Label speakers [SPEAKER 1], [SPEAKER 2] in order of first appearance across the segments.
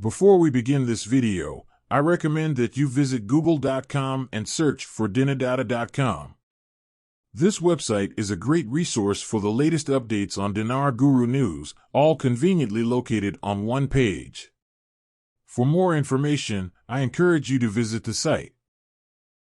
[SPEAKER 1] Before we begin this video, I recommend that you visit google.com and search for dinardata.com. This website is a great resource for the latest updates on Dinar Guru news, all conveniently located on one page. For more information, I encourage you to visit the site.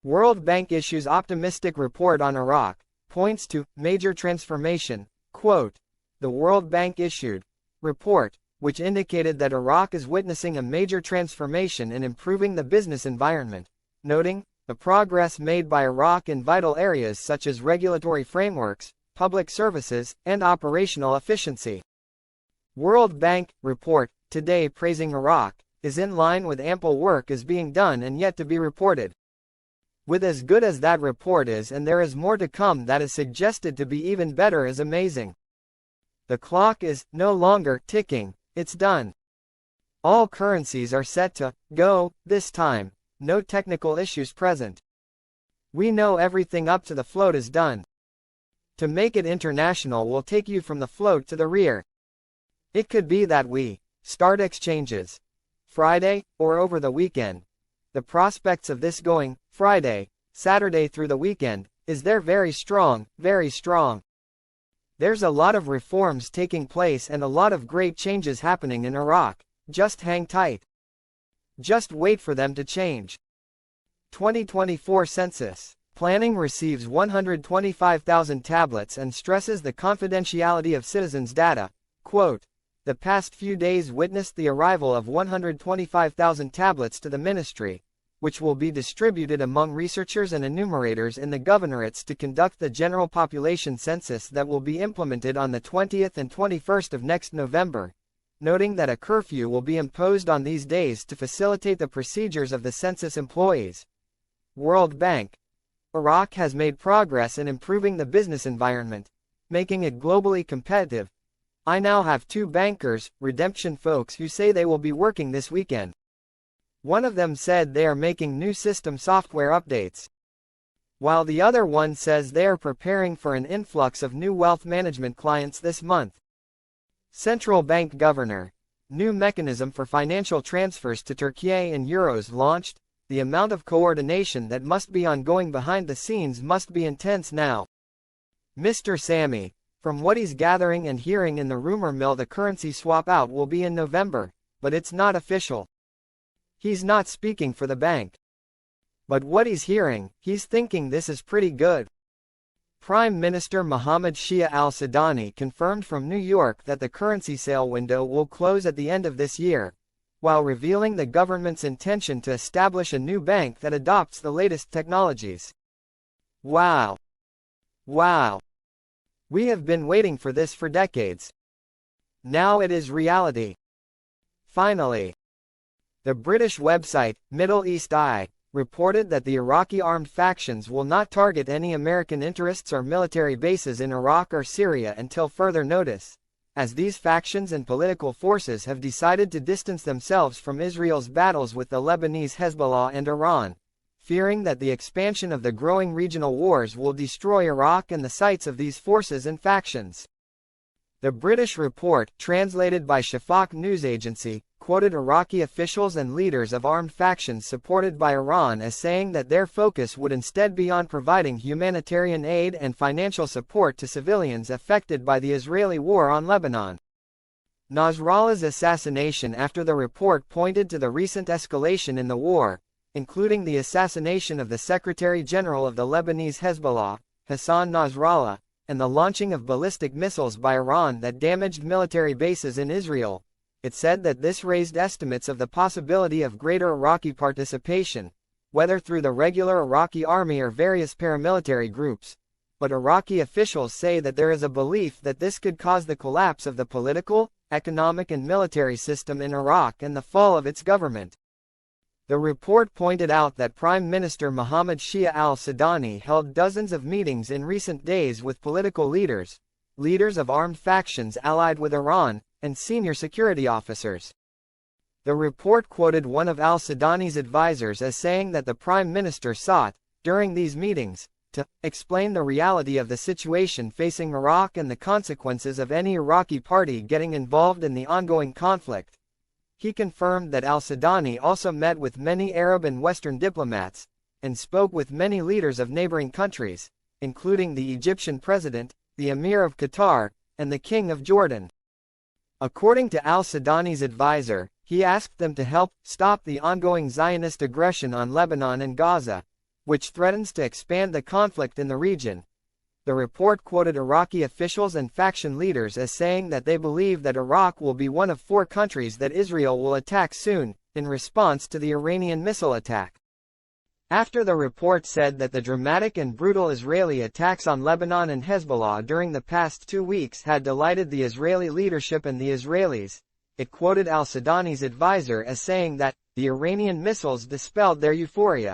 [SPEAKER 2] World Bank issues optimistic report on Iraq, points to major transformation. Quote, the World Bank issued report, which indicated that Iraq is witnessing a major transformation in improving the business environment, noting the progress made by Iraq in vital areas such as regulatory frameworks, public services, and operational efficiency. World Bank report today praising Iraq is in line with ample work is being done and yet to be reported. With as good as that report is, and there is more to come that is suggested to be even better, is amazing. The clock is no longer ticking, it's done. All currencies are set to go this time, no technical issues present. We know everything up to the float is done. To make it international will take you from the float to the rear. It could be that we start exchanges Friday or over the weekend. The prospects of this going Friday, Saturday through the weekend is there very strong, very strong. There's a lot of reforms taking place and a lot of great changes happening in Iraq. Just hang tight. Just wait for them to change. 2024 Census Planning receives 125,000 tablets and stresses the confidentiality of citizens' data. Quote, the past few days witnessed the arrival of 125,000 tablets to the ministry, which will be distributed among researchers and enumerators in the governorates to conduct the general population census that will be implemented on the 20th and 21st of next November, noting that a curfew will be imposed on these days to facilitate the procedures of the census employees. World Bank. Iraq has made progress in improving the business environment, making it globally competitive. I now have two bankers, redemption folks, who say they will be working this weekend. One of them said they are making new system software updates, while the other one says they are preparing for an influx of new wealth management clients this month. Central Bank Governor. New mechanism for financial transfers to Turkey in euros launched. The amount of coordination that must be ongoing behind the scenes must be intense now. Mr. Sammy. From what he's gathering and hearing in the rumor mill, the currency swap out will be in November, but it's not official. He's not speaking for the bank. But what he's hearing, he's thinking this is pretty good. Prime Minister Mohammed Shia al-Sudani confirmed from New York that the currency sale window will close at the end of this year, while revealing the government's intention to establish a new bank that adopts the latest technologies. Wow. Wow. We have been waiting for this for decades. Now it is reality. Finally. The British website, Middle East Eye, reported that the Iraqi armed factions will not target any American interests or military bases in Iraq or Syria until further notice, as these factions and political forces have decided to distance themselves from Israel's battles with the Lebanese Hezbollah and Iran, fearing that the expansion of the growing regional wars will destroy Iraq and the sites of these forces and factions. The British report, translated by Shafaq news agency, quoted Iraqi officials and leaders of armed factions supported by Iran as saying that their focus would instead be on providing humanitarian aid and financial support to civilians affected by the Israeli war on Lebanon. Nasrallah's assassination. After the report pointed to the recent escalation in the war, including the assassination of the Secretary General of the Lebanese Hezbollah, Hassan Nasrallah, and the launching of ballistic missiles by Iran that damaged military bases in Israel. It said that this raised estimates of the possibility of greater Iraqi participation, whether through the regular Iraqi army or various paramilitary groups. But Iraqi officials say that there is a belief that this could cause the collapse of the political, economic and military system in Iraq and the fall of its government. The report pointed out that Prime Minister Mohammed Shia al-Sudani held dozens of meetings in recent days with political leaders, leaders of armed factions allied with Iran, and senior security officers. The report quoted one of al-Sudani's advisors as saying that the Prime Minister sought, during these meetings, to explain the reality of the situation facing Iraq and the consequences of any Iraqi party getting involved in the ongoing conflict. He confirmed that al-Sudani also met with many Arab and Western diplomats, and spoke with many leaders of neighboring countries, including the Egyptian president, the Emir of Qatar, and the King of Jordan. According to al-Sudani's advisor, he asked them to help stop the ongoing Zionist aggression on Lebanon and Gaza, which threatens to expand the conflict in the region. The report quoted Iraqi officials and faction leaders as saying that they believe that Iraq will be one of 4 countries that Israel will attack soon, in response to the Iranian missile attack. After the report said that the dramatic and brutal Israeli attacks on Lebanon and Hezbollah during the past 2 weeks had delighted the Israeli leadership and the Israelis, it quoted al-Sudani's advisor as saying that the Iranian missiles dispelled their euphoria.